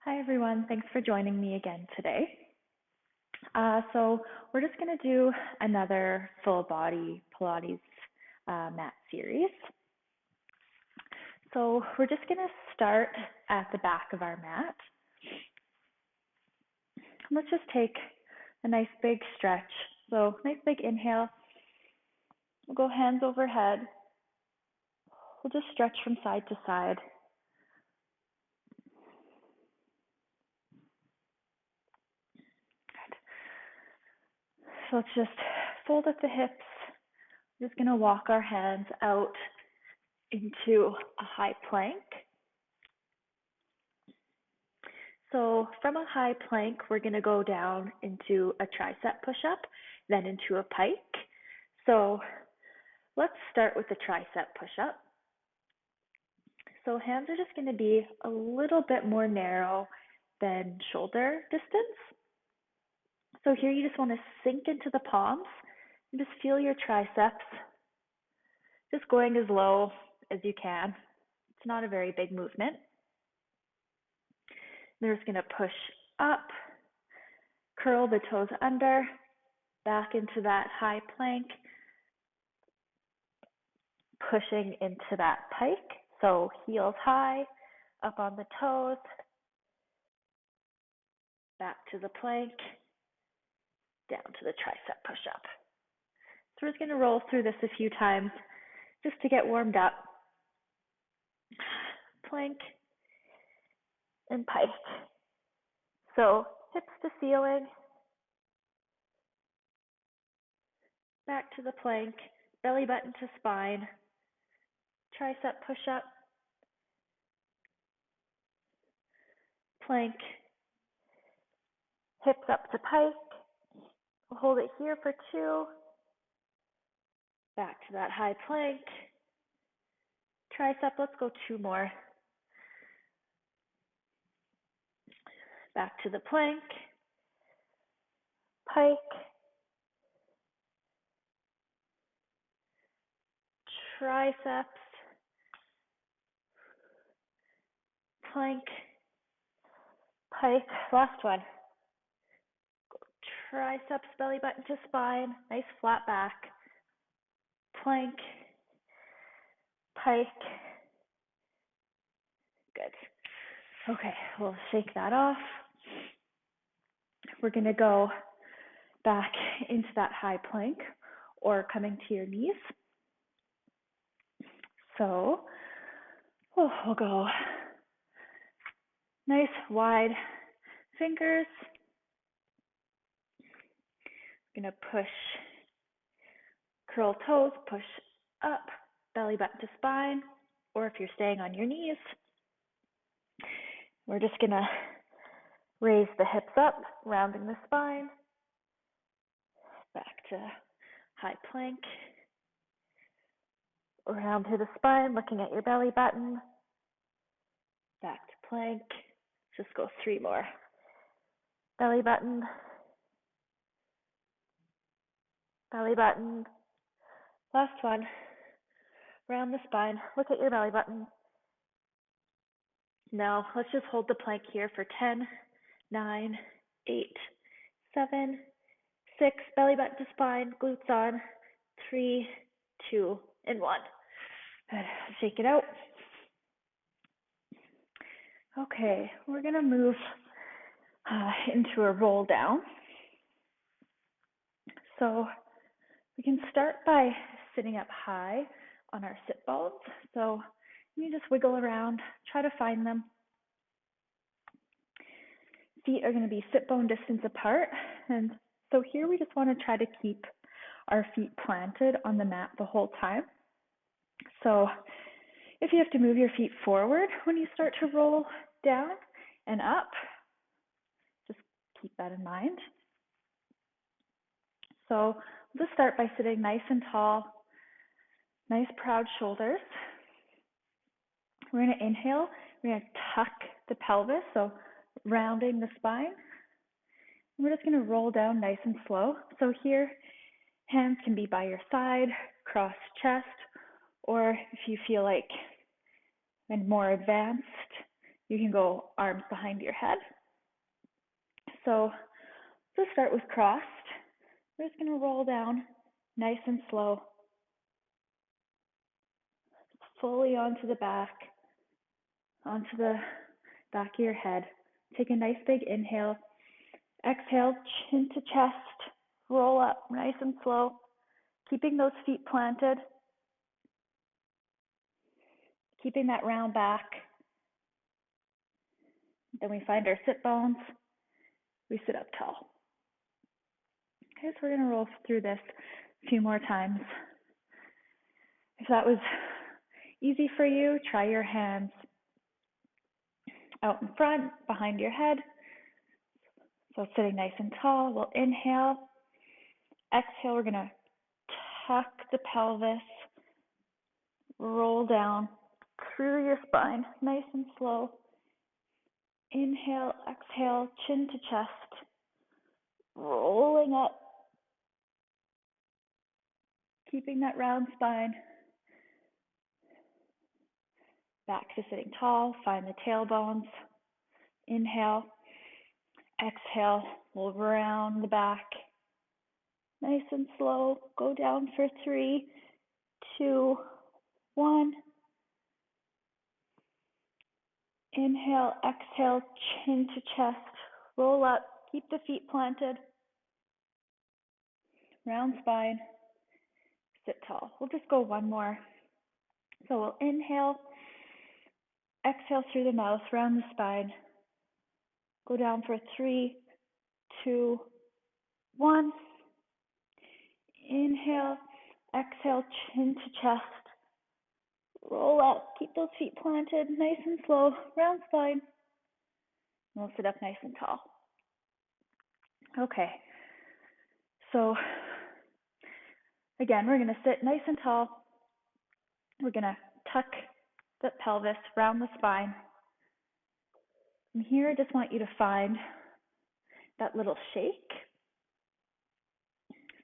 Hi, everyone. Thanks for joining me again today. So we're just going to do another full body Pilates mat series. So we're just going to start at the back of our mat. Let's just take a nice big stretch. So nice big inhale. We'll go hands overhead. We'll just stretch from side to side. So let's just fold up the hips. We're just going to walk our hands out into a high plank. So from a high plank, we're going to go down into a tricep push-up, then into a pike. So let's start with the tricep push-up. So hands are just going to be a little bit more narrow than shoulder distance. So here you just want to sink into the palms and just feel your triceps just going as low as you can. It's not a very big movement. They're just going to push up, curl the toes under, back into that high plank, pushing into that pike. So heels high, up on the toes, back to the plank, down to the tricep push-up. So we're just going to roll through this a few times just to get warmed up. Plank and pike. So hips to ceiling, back to the plank, belly button to spine, tricep push-up, plank, hips up to pike. We'll hold it here for 2. Back to that high plank. Tricep, let's go 2 more. Back to the plank, pike, triceps, plank, pike. Last one. Triceps, belly button to spine, nice flat back, plank, pike. Good. Okay, we'll shake that off. We're going to go back into that high plank or coming to your knees. So we'll go nice wide fingers. Going to push, curl toes, push up, belly button to spine, or if you're staying on your knees, we're just going to raise the hips up, rounding the spine, back to high plank, round through the spine, looking at your belly button, back to plank. Just go 3 more. Belly button, belly button. Last one. Round the spine, look at your belly button. Now let's just hold the plank here for 10, 9, 8, 7, 6, belly button to spine, glutes on, 3, 2, and 1. Good. Shake it out. Okay, we're going to move into a roll down. So we can start by sitting up high on our sit bones. So you just wiggle around, try to find them. Feet are going to be sit bone distance apart. And so here we just want to try to keep our feet planted on the mat the whole time. So if you have to move your feet forward when you start to roll down and up, just keep that in mind. So we'll just start by sitting nice and tall, nice proud shoulders. We're going to inhale, we're going to tuck the pelvis, so rounding the spine. We're just going to roll down nice and slow. So here, hands can be by your side, cross chest, or if you feel like and more advanced, You can go arms behind your head. So let's start with crossed. We're just going to roll down nice and slow, fully onto the back of your head. Take a nice big inhale. Exhale, chin to chest, roll up nice and slow, keeping those feet planted, keeping that round back. Then we find our sit bones. We sit up tall. Okay, so we're going to roll through this a few more times. If that was easy for you, try your hands out in front, behind your head. So sitting nice and tall. We'll inhale. Exhale, we're going to tuck the pelvis, roll down through your spine, nice and slow. Inhale, exhale, chin to chest, rolling up, keeping that round spine. Back to sitting tall, find the tailbones. Inhale, exhale, we'll round the back. Nice and slow, go down for 3, 2, 1. Inhale, exhale, chin to chest, roll up, keep the feet planted. Round spine, sit tall. We'll just go one more. So we'll inhale, exhale through the mouth, round the spine. Go down for 3, 2, 1. Inhale, exhale, chin to chest. Roll up, keep those feet planted, nice and slow, round spine. We'll sit up nice and tall. Okay, so again, we're going to sit nice and tall. We're going to tuck the pelvis, round the spine. And here I just want you to find that little shake.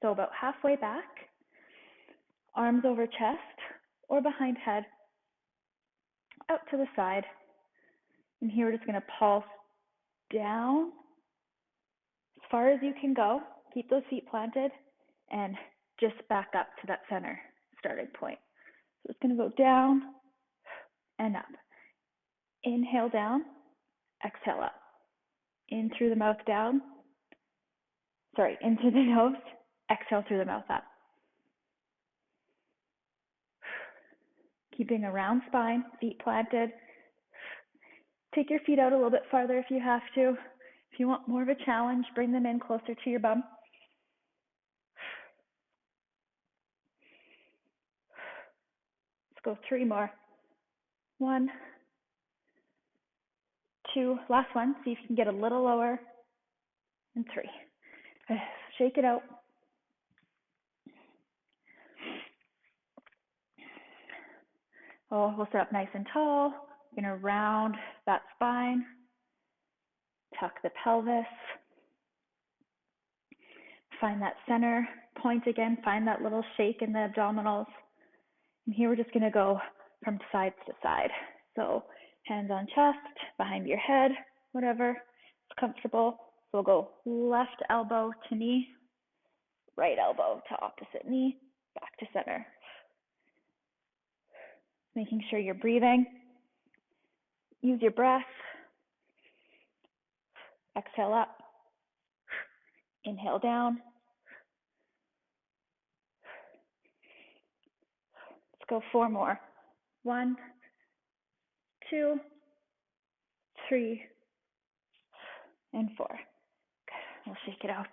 So about halfway back, arms over chest or behind head, out to the side. And here we're just going to pulse down as far as you can go. Keep those feet planted and just back up to that center starting point. So it's going to go down and up. Inhale down, exhale up. In through the mouth down. In through the nose, exhale through the mouth up. Keeping a round spine, feet planted. Take your feet out a little bit farther if you have to. If you want more of a challenge, bring them in closer to your bum. Let's go 3 more. 1, 2, last one. See if you can get a little lower. And 3. Shake it out. We'll sit up nice and tall. We're going to round that spine. Tuck the pelvis. Find that center point again. Find that little shake in the abdominals. And here we're just going to go from side to side. So hands on chest, behind your head, whatever is comfortable. So we'll go left elbow to knee, right elbow to opposite knee, back to center. Making sure you're breathing. Use your breath. Exhale up. Inhale down. Let's go 4 more. 1, 2, 3, and 4. Good. We'll shake it out.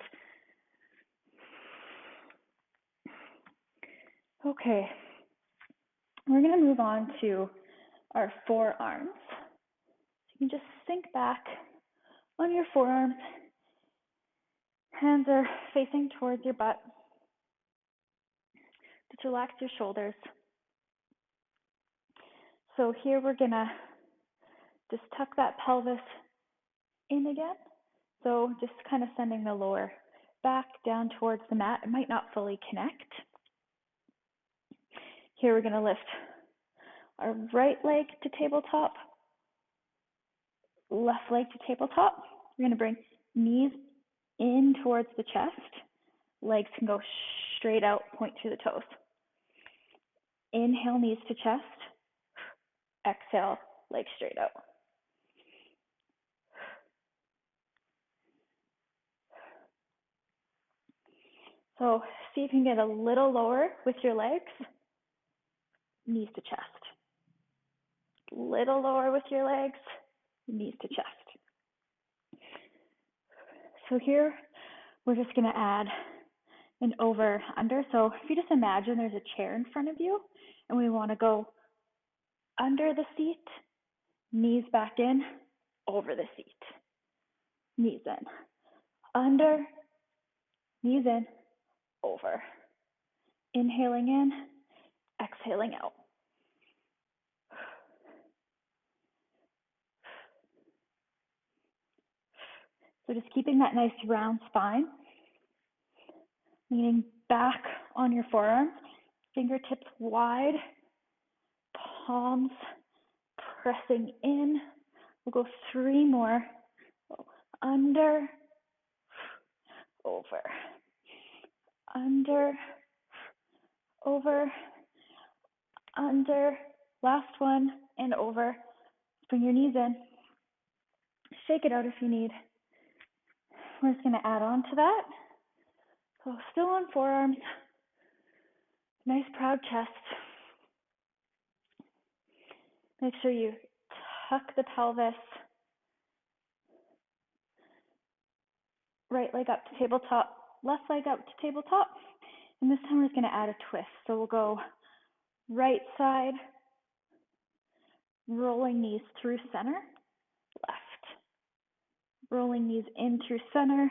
Okay. We're going to move on to our forearms. You can just sink back on your forearms. Hands are facing towards your butt. Just relax your shoulders. So here we're going to just tuck that pelvis in again. So just kind of sending the lower back down towards the mat. It might not fully connect. Here we're going to lift our right leg to tabletop. left leg to tabletop. We're going to bring knees in towards the chest. Legs can go straight out, point through the toes. Inhale, knees to chest. Exhale, legs straight out. So see if you can get a little lower with your legs, knees to chest. Little lower with your legs, knees to chest. So here, we're just gonna add an over under. So if you just imagine there's a chair in front of you and we wanna go under the seat, knees back in, over the seat. Knees in, under, knees in, over. Inhaling in, exhaling out. So just keeping that nice round spine, leaning back on your forearms, fingertips wide, palms pressing in. We'll go 3 more. Under, over, under, over, under. Last one, and over. Bring your knees in. Shake it out if you need. We're just going to add on to that. So still on forearms. Nice proud chest. Make sure you tuck the pelvis. Right leg up to tabletop, left leg up to tabletop. And this time we're just going to add a twist. So we'll go right side, rolling knees through center, left. Rolling knees in through center,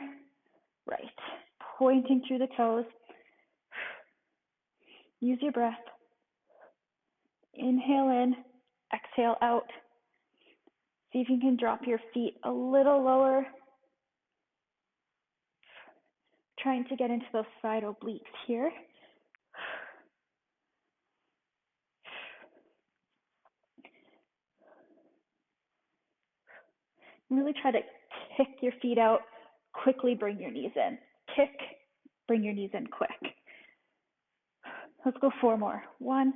right. Pointing through the toes. Use your breath. Inhale in, exhale out. See if you can drop your feet a little lower. Trying to get into those side obliques here. Really try to kick your feet out, quickly bring your knees in. Kick, bring your knees in quick. Let's go 4 more. 1,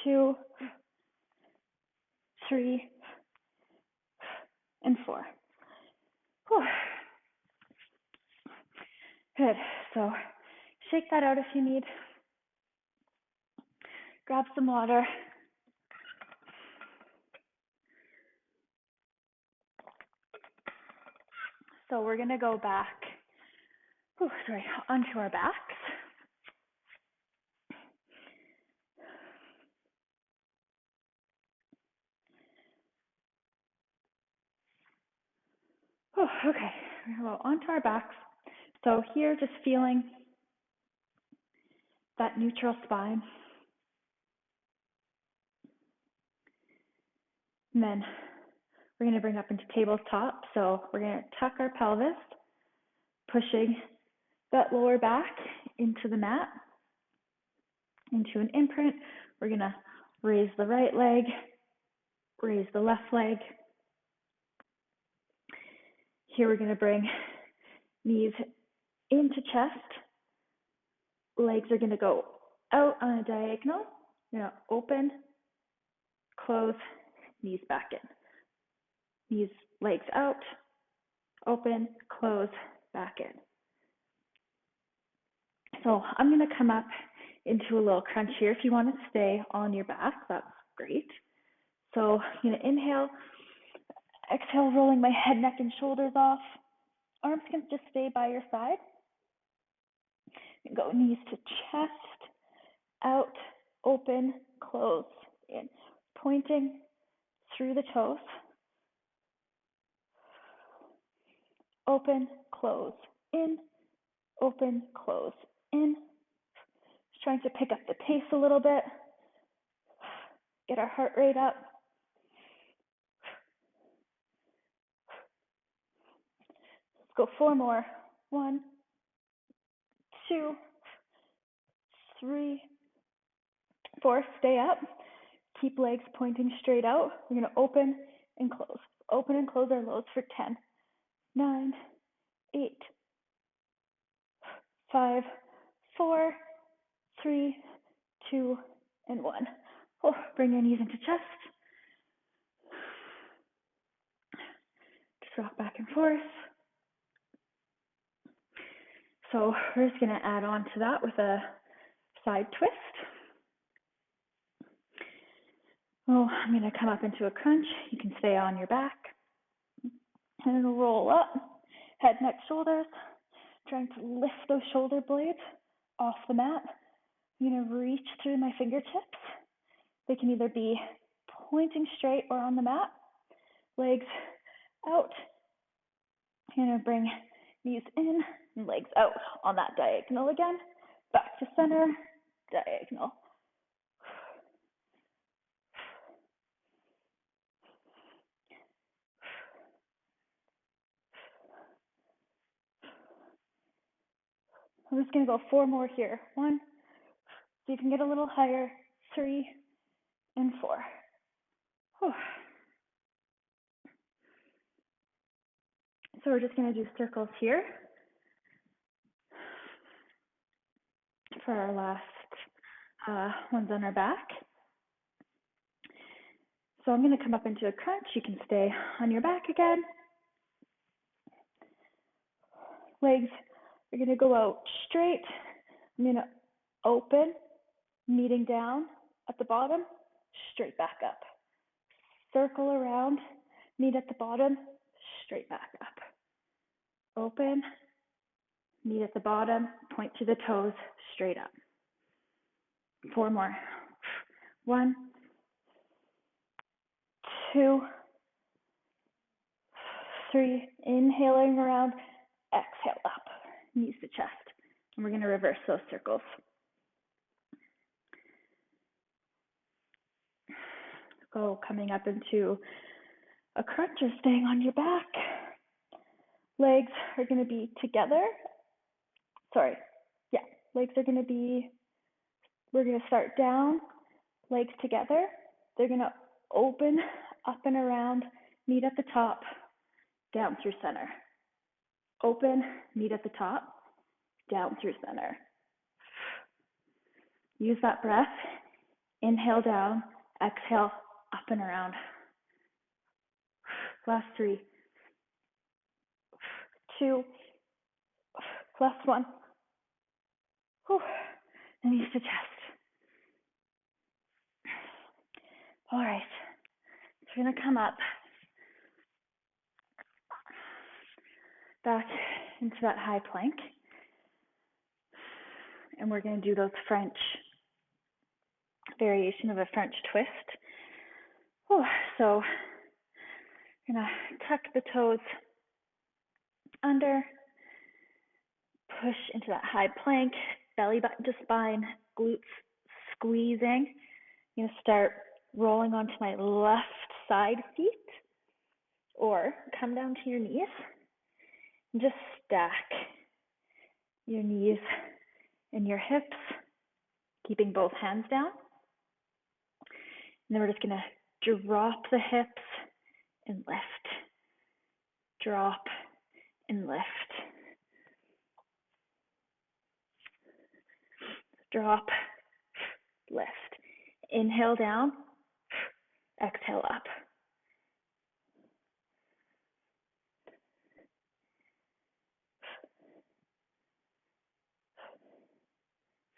2, 3, and 4. Whew. Good. So shake that out if you need. Grab some water. So we're going to go back, onto our backs. Okay, we're going to go onto our backs. So here, just feeling that neutral spine. And then we're going to bring up into tabletop. So we're going to tuck our pelvis, pushing that lower back into the mat, into an imprint. We're going to raise the right leg, raise the left leg. Here we're going to bring knees into chest. Legs are going to go out on a diagonal. You're going to open, close, knees back in. Knees, legs out, open, close, back in. So I'm going to come up into a little crunch here. If you want to stay on your back, that's great. So I'm going to inhale, exhale, rolling my head, neck, and shoulders off. Arms can just stay by your side. Go knees to chest, out, open, close, in. Pointing through the toes. Open, close, in, open, close, in. Just trying to pick up the pace a little bit. Get our heart rate up. Let's go 4 more. 1, 2, 3, 4. Stay up. Keep legs pointing straight out. We're going to open and close. Open and close our lows for 10, 9, 8, 5, 4, 3, 2, and 1. Oh, bring your knees into chest. Just rock back and forth. So we're just going to add on to that with a side twist. Oh, I'm going to come up into a crunch. You can stay on your back. And roll up, head, neck, shoulders. Trying to lift those shoulder blades off the mat. I'm going to reach through my fingertips. They can either be pointing straight or on the mat. Legs out. I'm going to bring knees in and legs out on that diagonal again. Back to center, diagonal. I'm just going to go 4 more here. 1, so you can get a little higher. 3 and 4. Whew. So we're just going to do circles here for our last ones on our back. So I'm going to come up into a crunch. You can stay on your back again. Legs are going to go out straight. I'm going to open, meeting down at the bottom, straight back up. Circle around, meet at the bottom, straight back up. Open, meet at the bottom, point to the toes, straight up. 4 more. 1, 2, 3, inhaling around, exhale up, knees to chest. And we're going to reverse those circles. Go coming up into a crunch or staying on your back. Legs are going to be together. Legs are going to be, we're going to start down, legs together. They're going to open up and around, meet at the top, down through center. Open, meet at the top, down through center. Use that breath. Inhale down, exhale up and around. Last 3, 2, last 1. And knees to chest. All right, so we're going to come up back into that high plank. And we're going to do those French, variation of a French twist. So I'm going to tuck the toes under, push into that high plank, belly button to spine, glutes squeezing. I'm going to start rolling onto my left side feet, or come down to your knees and just stack your knees and your hips, keeping both hands down. And then we're just going to drop the hips and lift. Drop and lift. Drop, lift. Inhale down, exhale up.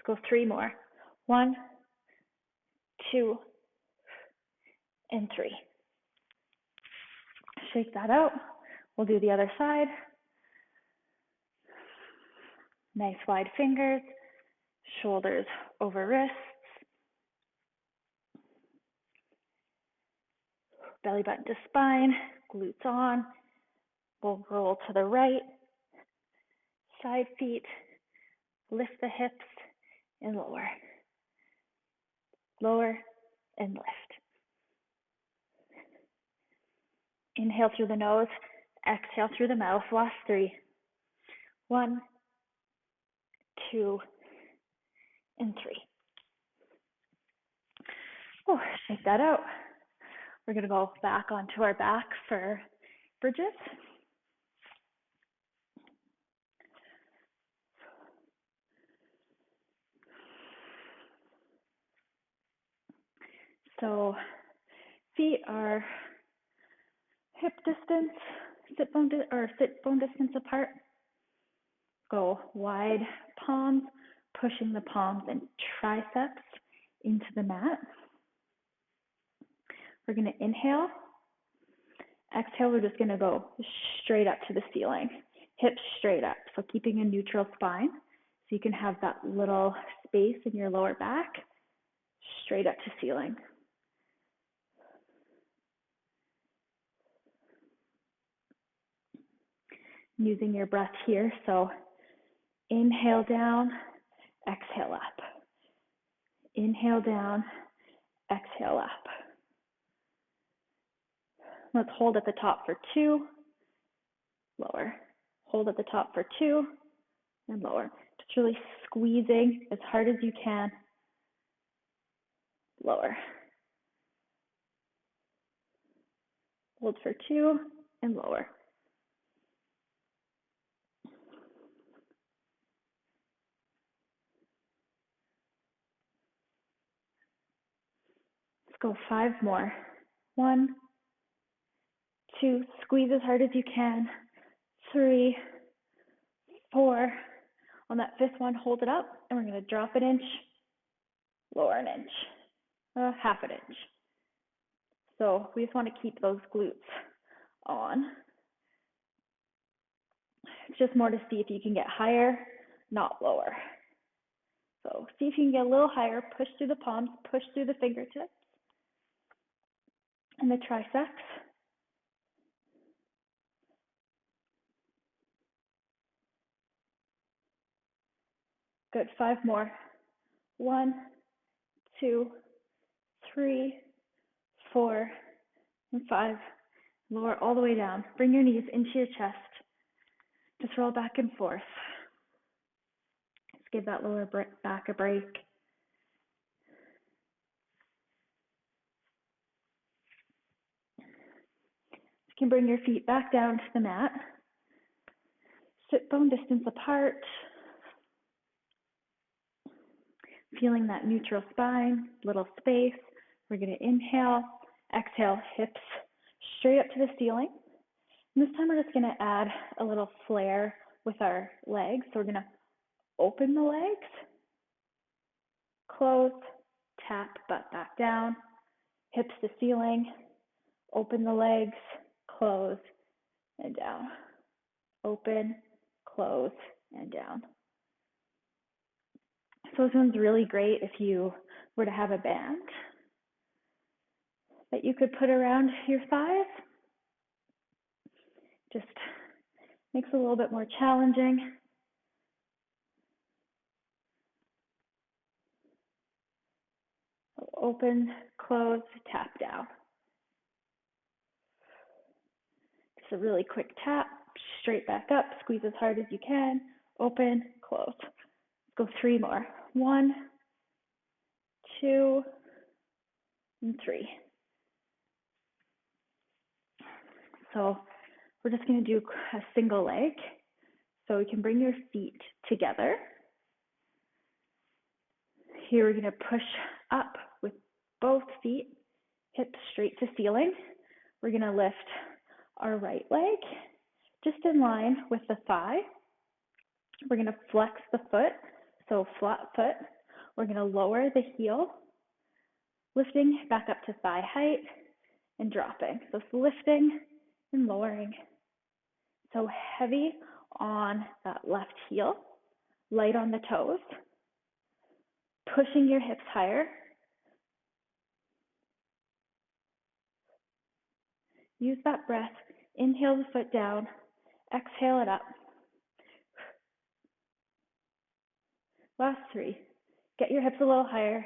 Let's go 3 more. 1, 2, and 3. Shake that out. We'll do the other side. Nice wide fingers, shoulders over wrists. Belly button to spine, glutes on. We'll roll to the right. Side feet, lift the hips, and lower. Lower and lift. Inhale through the nose, exhale through the mouth. Last 3. 1, 2, and 3. Shake that out. We're going to go back onto our back for bridges. So feet are hip distance, sit bone distance apart. Go wide palms, pushing the palms and triceps into the mat. We're going to inhale. Exhale, we're just going to go straight up to the ceiling, hips straight up. So keeping a neutral spine so you can have that little space in your lower back, straight up to ceiling. Using your breath here, so inhale down, exhale up. Inhale down, exhale up. Let's hold at the top for 2, lower. Hold at the top for 2, and lower. Just really squeezing as hard as you can, lower. Hold for 2, and lower. Let's go 5 more. 1, 2, squeeze as hard as you can. 3, 4. On that 5th one, hold it up, and we're going to drop an inch, lower an inch, half an inch. So we just want to keep those glutes on. It's just more to see if you can get higher, not lower. So see if you can get a little higher, push through the palms, push through the fingertips and the triceps. Good, 5 more. 1, 2, 3, 4, and 5. Lower all the way down. Bring your knees into your chest. Just roll back and forth. Just give that lower back a break. You can bring your feet back down to the mat. Sit bone distance apart. Feeling that neutral spine, little space. We're going to inhale, exhale, hips straight up to the ceiling. And this time we're just going to add a little flare with our legs. So we're going to open the legs, close, tap, butt back down, hips to ceiling, open the legs, close, and down. Open, close, and down. So this one's really great if you were to have a band that you could put around your thighs. Just makes it a little bit more challenging. Open, close, tap down. Just a really quick tap, straight back up, squeeze as hard as you can, open, close. Let's go 3 more. 1, 2, and 3. So we're just going to do a single leg. So you can bring your feet together. Here we're going to push up with both feet, hips straight to ceiling. We're going to lift our right leg just in line with the thigh. We're going to flex the foot, so flat foot. We're going to lower the heel, lifting back up to thigh height and dropping. So it's lifting and lowering. So heavy on that left heel, light on the toes, pushing your hips higher. Use that breath. Inhale the foot down, exhale it up. Last 3. Get your hips a little higher.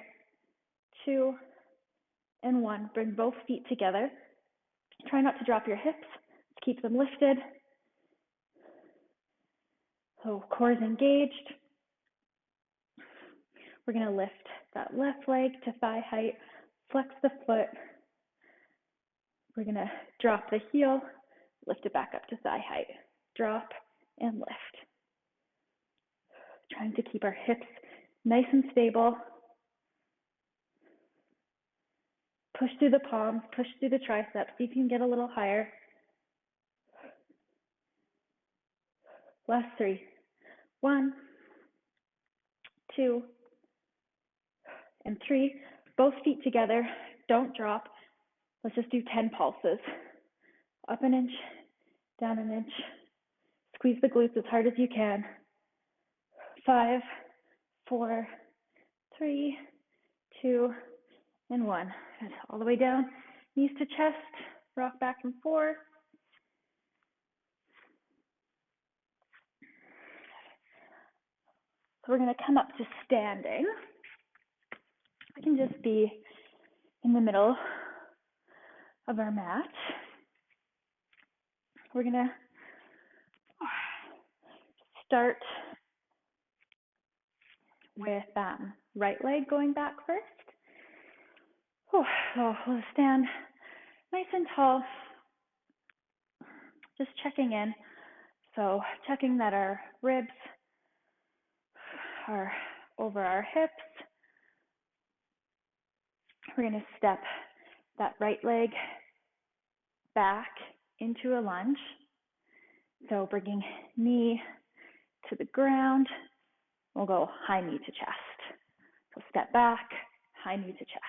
2 and 1. Bring both feet together. Try not to drop your hips. Keep them lifted. So core is engaged. We're going to lift that left leg to thigh height. Flex the foot. We're gonna drop the heel, lift it back up to thigh height. Drop and lift. Trying to keep our hips nice and stable. Push through the palms, push through the triceps. See if you can get a little higher. Last 3. 1, 2, and 3. Both feet together. Don't drop. Let's just do 10 pulses. Up an inch, down an inch. Squeeze the glutes as hard as you can. 5, 4, 3, 2, and 1. And all the way down. Knees to chest. Rock back and forth. So we're going to come up to standing. We can just be in the middle of our mat. We're going to start with right leg going back first. So we'll stand nice and tall, just checking in. So checking that our ribs are over our hips. We're going to step that right leg back into a lunge. So bringing knee to the ground. We'll go high knee to chest. So step back, high knee to chest.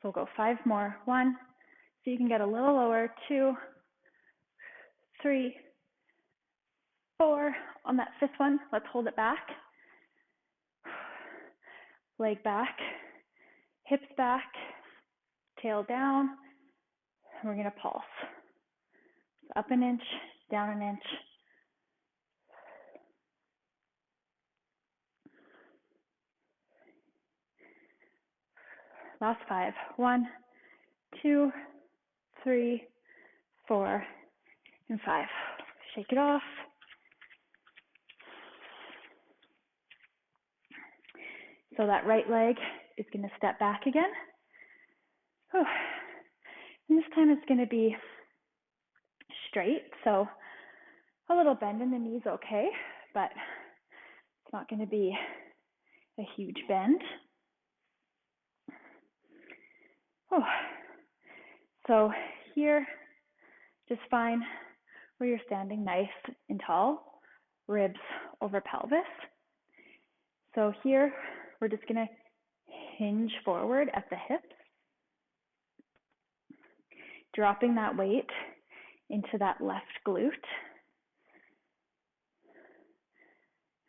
So we'll go 5 more. 1, so you can get a little lower. 2, 3, 4. On that 5th one, let's hold it back. Leg back, hips back, tail down. And we're going to pulse. So up an inch, down an inch. Last 5. 1, 2, 3, 4, and 5. Shake it off. So that right leg is going to step back again. And this time it's going to be straight. So a little bend in the knees, okay, but it's not going to be a huge bend. So here, just find where you're standing nice and tall, ribs over pelvis. So here, we're just going to hinge forward at the hips, dropping that weight into that left glute.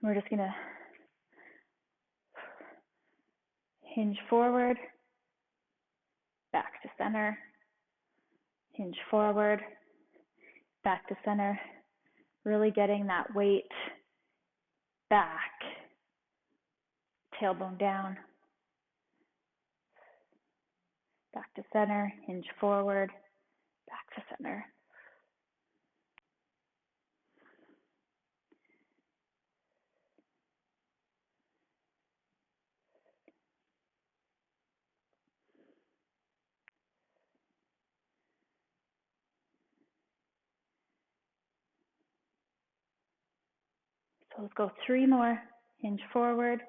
We're just going to hinge forward, back to center, hinge forward, back to center, really getting that weight back, tailbone down, back to center, hinge forward, back to center. So let's go 3 more. Hinge forward,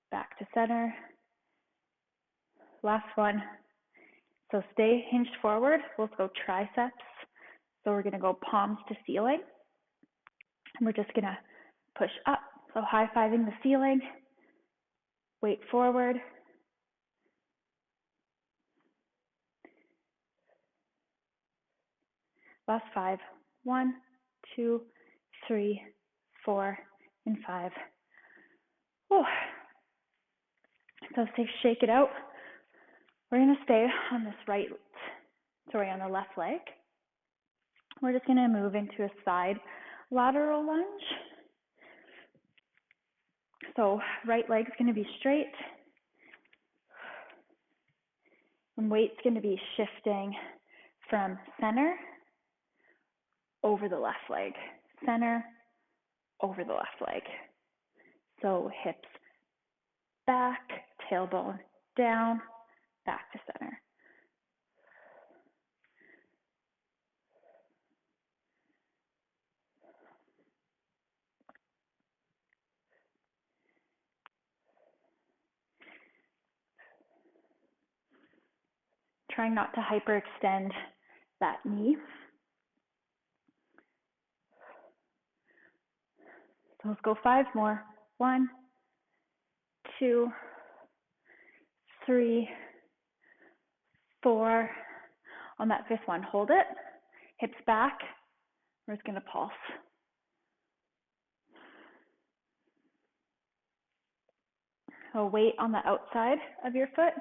back to center. Last one. So stay hinged forward. Let's go triceps. So we're going to go palms to ceiling. And we're just going to push up. So high-fiving the ceiling. Weight forward. Last 5. 1, 2, 3, 4, and 5. So shake it out. We're going to stay on this on the left leg. We're just going to move into a side lateral lunge. So right leg's going to be straight, and weight's going to be shifting from center over the left leg, center over the left leg. So hips back, tailbone down, back to center. Trying not to hyperextend that knee. So let's go 5 more. 1, 2, 3, 4. On that 5th one, hold it. Hips back. We're just going to pulse. So weight on the outside of your foot,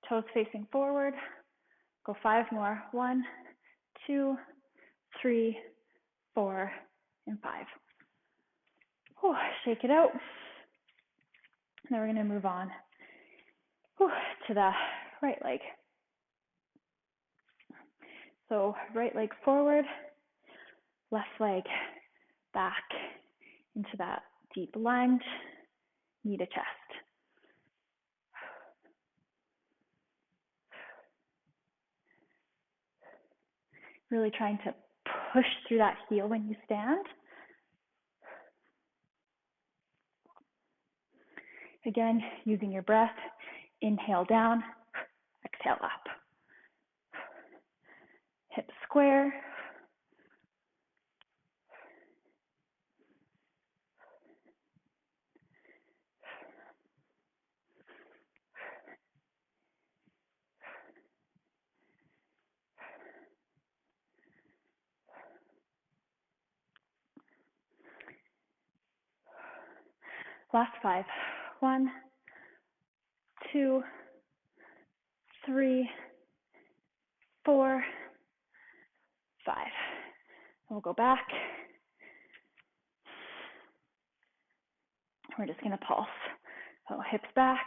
toes facing forward. Go 5 more. 1, 2, 3, 4, and 5. Whew, shake it out. Now we're going to move on to the right leg. So right leg forward, left leg back into that deep lunge, knee to chest. Really trying to push through that heel when you stand. Again, using your breath, inhale down, exhale up. Hips square. Last 5. 1, 2, 3, 4, 5. And we'll go back. We're just going to pulse. So hips back.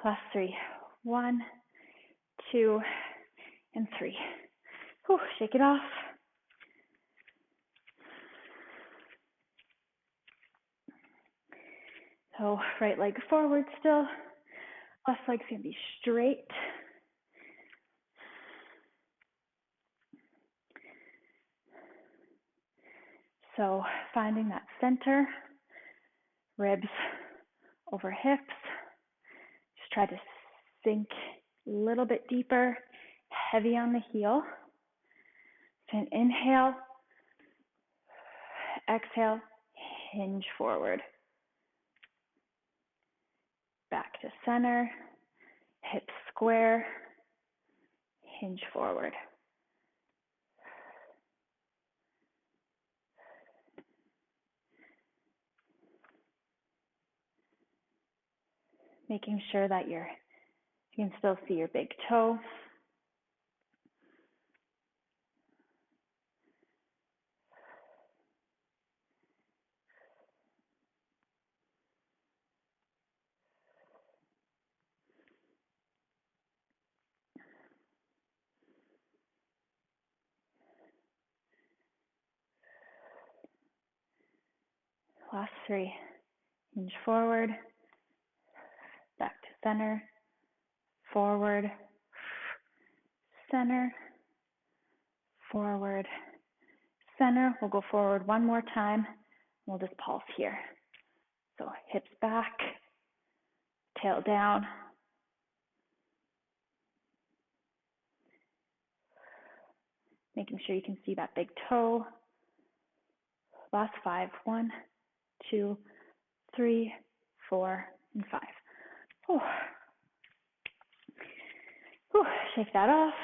Last 3. 1, 2, and 3. Whew, shake it off. So right leg forward still. Left leg's going to be straight. So finding that center, ribs over hips. Just try to sink a little bit deeper, heavy on the heel. Then inhale, exhale, hinge forward. Back to center, hips square, hinge forward. Making sure that you can still see your big toe. Last 3, hinge forward, back to center, forward, center, forward, center. We'll go forward one more time. We'll just pulse here. So hips back, tail down. Making sure you can see that big toe. Last 5. 1, 2, 3, 4, and 5. Whew. Whew. Shake that off.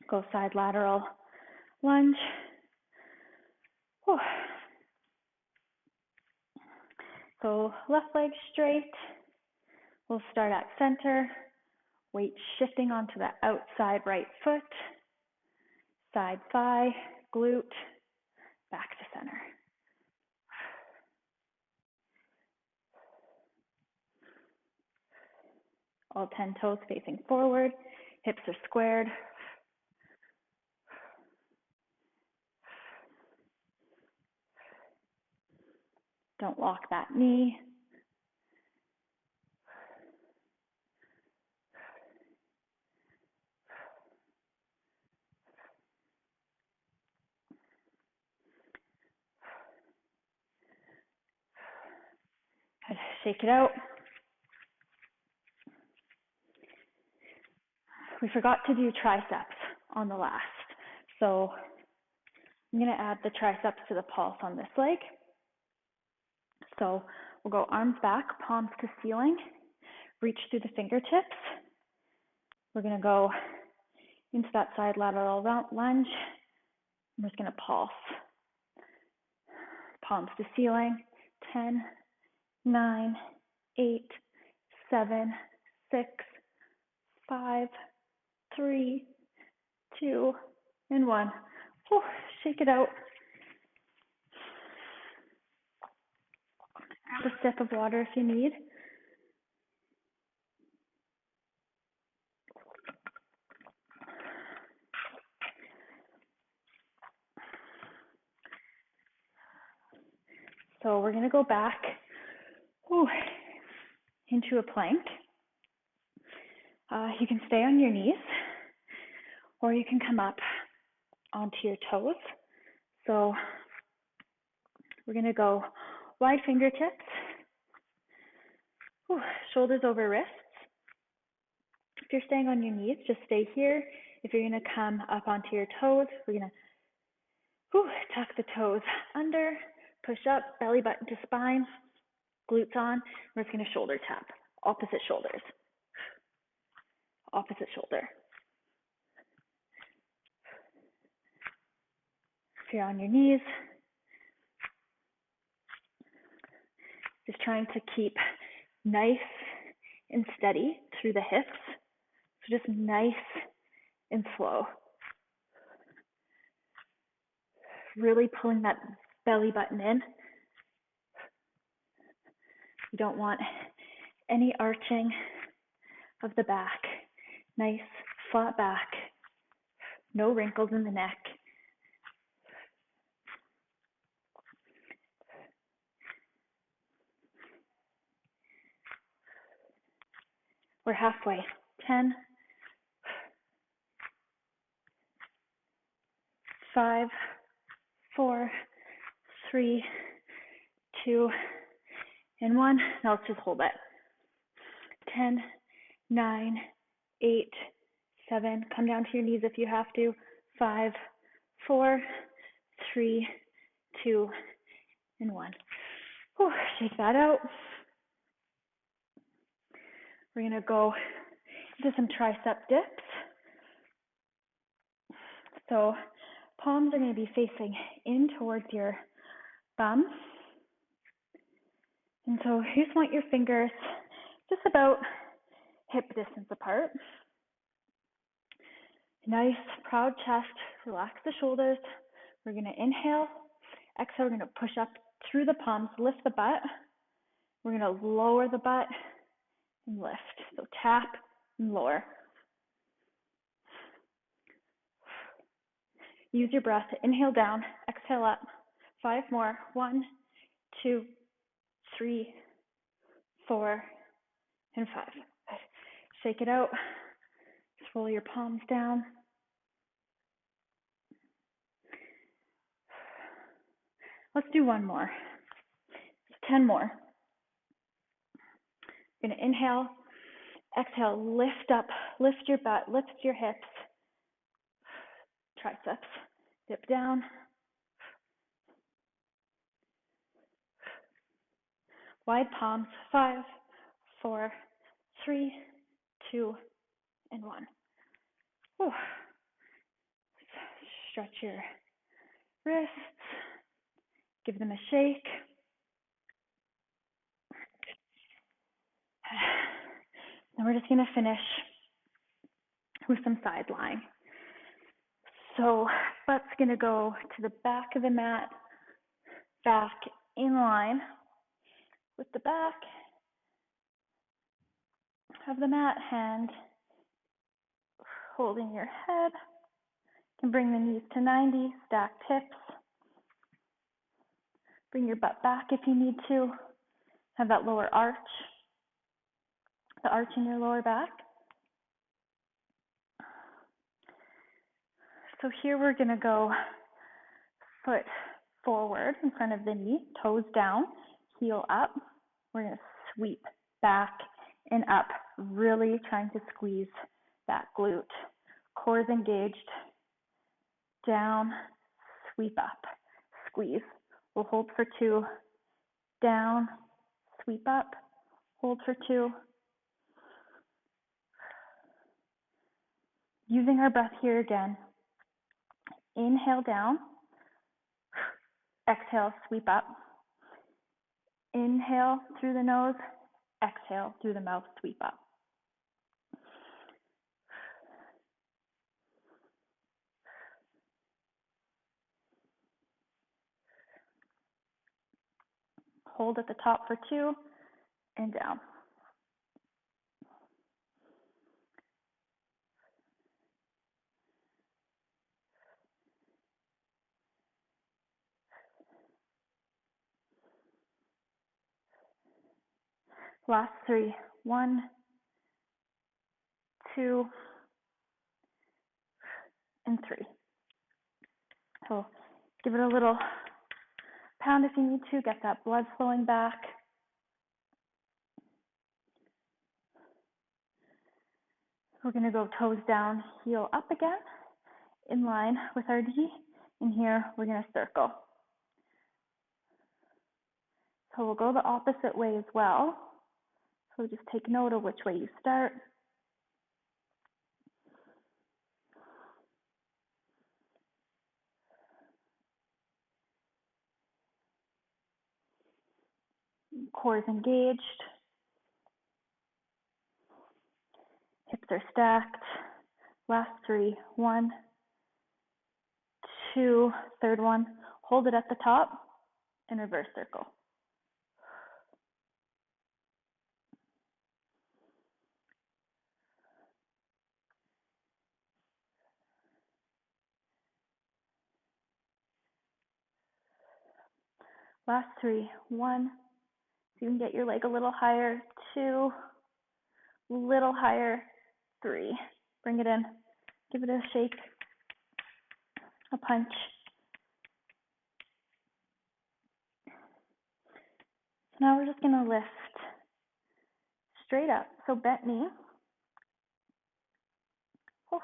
Go side lateral lunge. Whew. So left leg straight, We'll start at center, weight shifting onto the outside right foot, side thigh, glute, back to center. All 10 toes facing forward, hips are squared. Don't lock that knee. Shake it out. We forgot to do triceps on the last. So I'm going to add the triceps to the pulse on this leg. So we'll go arms back, palms to ceiling, reach through the fingertips. We're going to go into that side lateral lunge. I'm just going to pulse. Palms to ceiling, 10, 9, 8, 7, 6, 5, 3, 2, and 1. Oh, shake it out. Have a sip of water if you need. So we're going to go back into a plank. You can stay on your knees, or you can come up onto your toes. So we're going to go wide fingertips, shoulders over wrists. If you're staying on your knees, just stay here. If you're going to come up onto your toes, we're going to tuck the toes under, push up, belly button to spine, glutes on. We're just going to shoulder tap, opposite shoulders, opposite shoulder. If you're on your knees, just trying to keep nice and steady through the hips. So just nice and slow. Really pulling that belly button in. You don't want any arching of the back. Nice flat back. No wrinkles in the neck. We're halfway. 10, 5, 4, 3, 2, and 1. Now let's just hold it. 10, 9, 8, 7. Come down to your knees if you have to. 5, 4, 3, 2, and 1. Shake that out. We're going to go into some tricep dips. So palms are going to be facing in towards your bum. And so you just want your fingers just about hip distance apart. Nice, proud chest. Relax the shoulders. We're going to inhale. Exhale, we're going to push up through the palms, lift the butt. We're going to lower the butt and lift. So tap and lower. Use your breath to inhale down, exhale up. 5 more. 1, 2, 3, 4, and 5. Shake it out. Just roll your palms down. Let's do one more. 10 more. You're going to inhale, exhale, lift up, lift your butt, lift your hips, triceps, dip down. Wide palms, 5, 4, 3, 2, and 1. Stretch your wrists, give them a shake. And we're just going to finish with some side lying. So butt's going to go to the back of the mat, back in line with the back of the mat, hand holding your head. You can bring the knees to 90, stacked hips. Bring your butt back if you need to. Have that lower arch, the arch in your lower back. So here we're going to go foot forward in front of the knee, toes down, heel up. We're going to sweep back and up, really trying to squeeze that glute. Core is engaged. Down, sweep up, squeeze. We'll hold for 2. Down, sweep up, hold for 2. Using our breath here again. Inhale down. Exhale, sweep up. Inhale through the nose. Exhale through the mouth, sweep up. Hold at the top for 2 and down. Last 3. 1, 2, and 3. So give it a little pound if you need to, get that blood flowing back. We're going to go toes down, heel up again, in line with our knee. And here we're going to circle. So we'll go the opposite way as well. So just take note of which way you start. Core is engaged. Hips are stacked. Last 3. 1, 2, third one. Hold it at the top and reverse circle. Last 3. 1, so you can get your leg a little higher. 2, little higher. 3. Bring it in. Give it a shake, a punch. So now we're just going to lift straight up. So bent knee. Oh.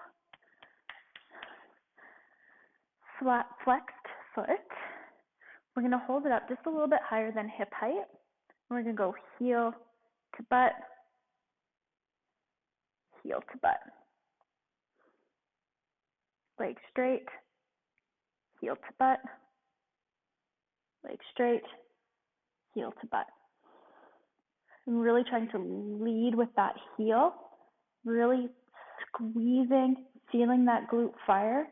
Flat flexed foot. We're going to hold it up just a little bit higher than hip height. We're going to go heel to butt, heel to butt. Leg straight, heel to butt, leg straight, heel to butt. I'm really trying to lead with that heel, really squeezing, feeling that glute fire.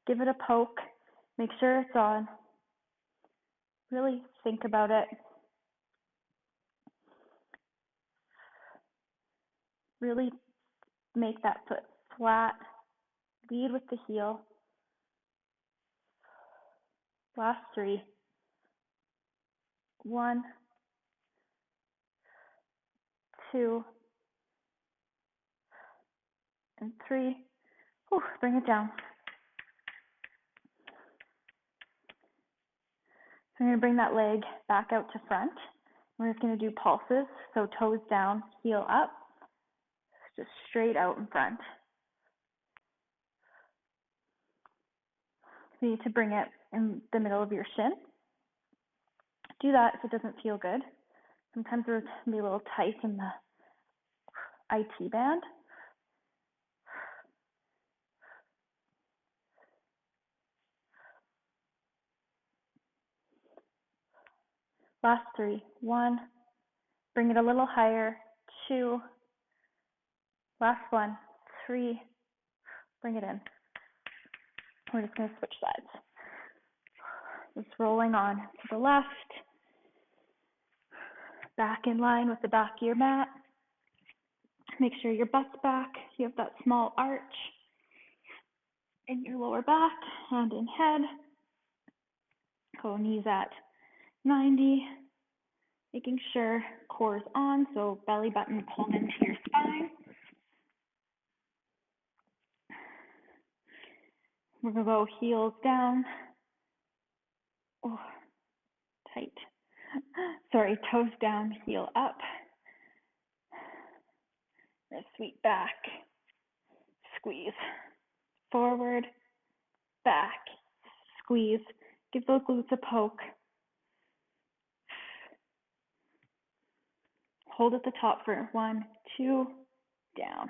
Give it a poke, make sure it's on. Really think about it. Really make that foot flat. Lead with the heel. Last 3. 1, 2, and 3. Bring it down. So I'm going to bring that leg back out to front. We're just going to do pulses. So toes down, heel up, just straight out in front. So you need to bring it in the middle of your shin. Do that if it doesn't feel good. Sometimes it can be a little tight in the IT band. Last 3. 1, bring it a little higher. 2, last one, 3, bring it in. We're just going to switch sides. Just rolling on to the left, back in line with the back of your mat. Make sure your butt's back. You have that small arch in your lower back and in head. Go knees at 90, making sure core's on, so belly button pulled into your spine. We're going to go heels down. Oh, tight. Sorry, toes down, heel up. Sweep back, squeeze, forward, back, squeeze. Give those glutes a poke. Hold at the top for 1, 2, down.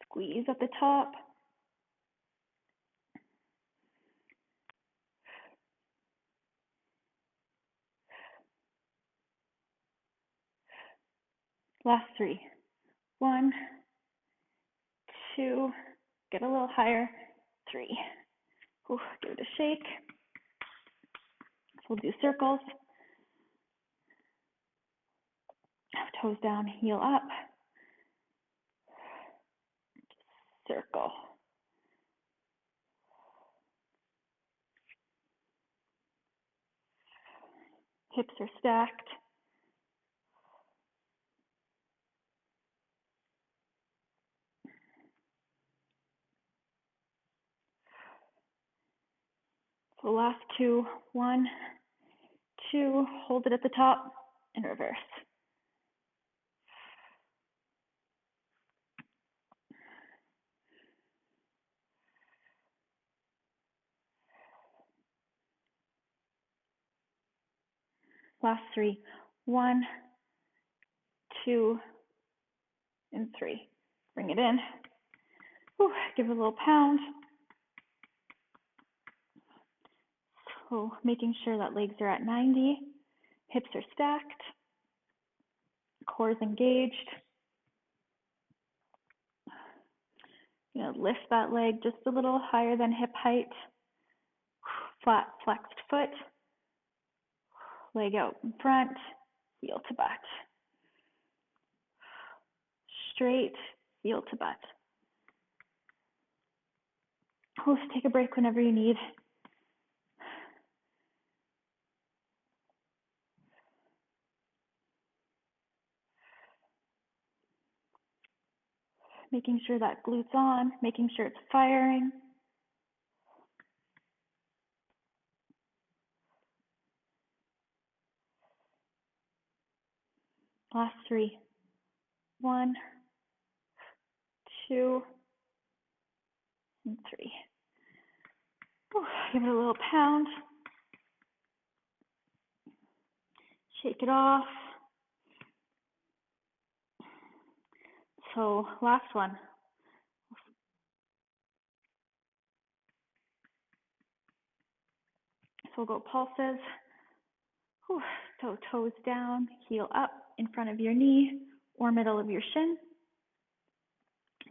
Squeeze at the top. Last 3. 1, 2, get a little higher. 3. Ooh, give it a shake. So we'll do circles. Toes down, heel up. Circle. Hips are stacked. So last 2, 1, 2, hold it at the top and reverse. Last 3, 1, 2, and 3. Bring it in. Whew, give it a little pound. So making sure that legs are at 90, hips are stacked, core is engaged. Lift that leg just a little higher than hip height. Flat flexed foot. Leg out in front, heel to butt. Straight, heel to butt. Just take a break whenever you need. Making sure that glute's on, making sure it's firing. Last 3. 1, 2, and 3. Give it a little pound. Shake it off. So last one. So we'll go pulses. So toes down, heel up in front of your knee or middle of your shin.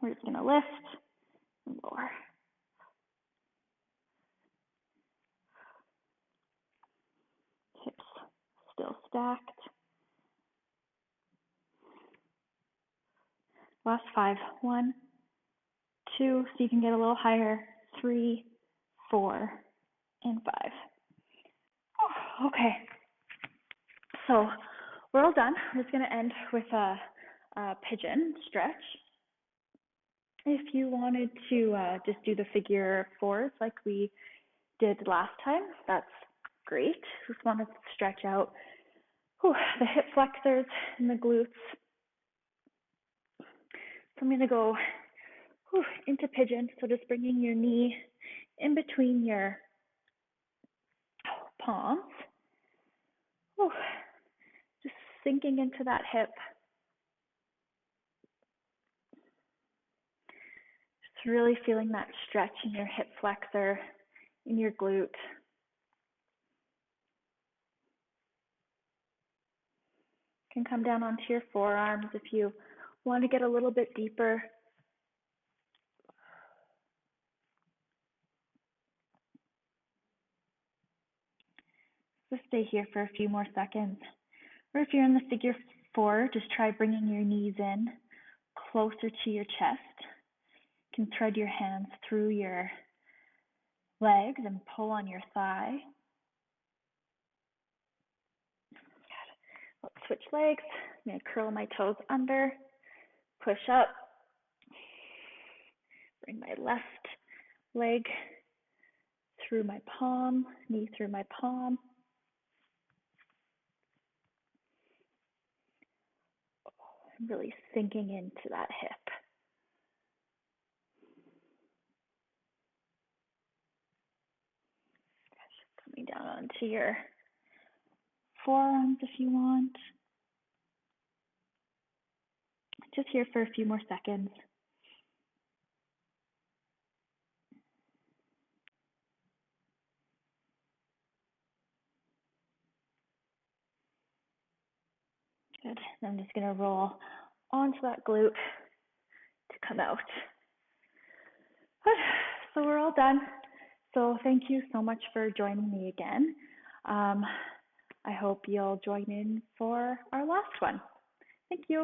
We're just going to lift and lower. Hips still stacked. Last 5. 1, 2, so you can get a little higher. 3, 4, and 5. Okay. So we're all done. I'm just going to end with a pigeon stretch. If you wanted to just do the figure 4s like we did last time, that's great. Just want to stretch out the hip flexors and the glutes. So I'm going to go into pigeon. So just bringing your knee in between your palms. Ooh, just sinking into that hip. Just really feeling that stretch in your hip flexor, in your glute. You can come down onto your forearms if you want to get a little bit deeper. Just stay here for a few more seconds. Or if you're in the figure four, just try bringing your knees in closer to your chest. You can thread your hands through your legs and pull on your thigh. Let's switch legs. I'm going to curl my toes under, push up, bring my left leg through my palm, knee through my palm. I'm really sinking into that hip. Coming down onto your forearms if you want. Just here for a few more seconds. Good. And I'm just going to roll onto that glute to come out. Good. So we're all done. So thank you so much for joining me again. I hope you'll join in for our last one. Thank you.